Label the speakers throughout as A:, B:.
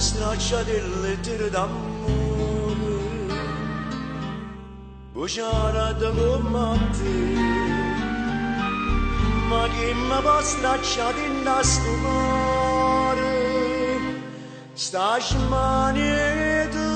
A: straccia delle lettere d'amore, buciarata come te, ma che mi può stracciare in sto cuore, sta smanetta.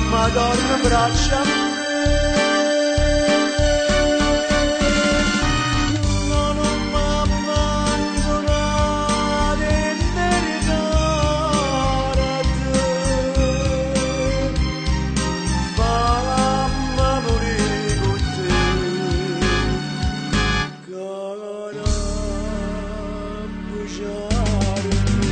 A: Madonna braccia a me, non mi abbandonare né ridare a te, fammi morire con te, cara bruciare me.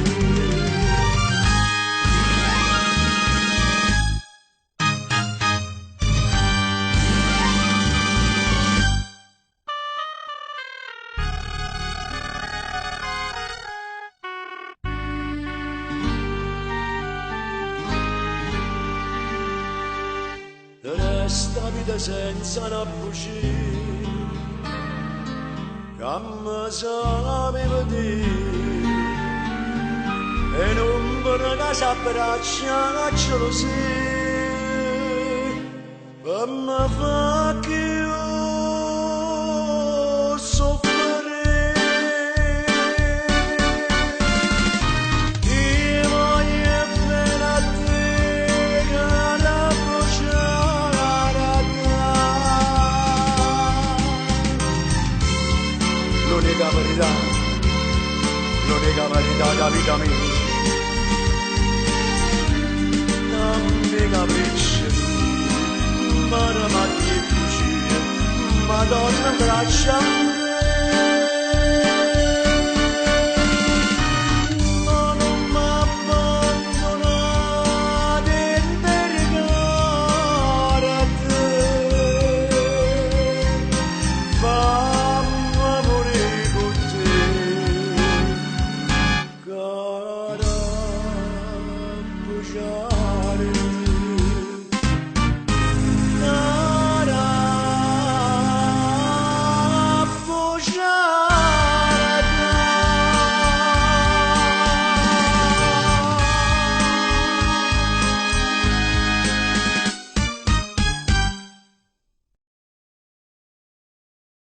A: Resta vita senza una buccia, che mi sapeva dire, e non vorrei che si abbraccia la gelosia, per me fa che io soffrire. Io voglio bene a te, cara l'unica verità da vita mia, non mi capisce, ma non mi capisce, Madonna braccia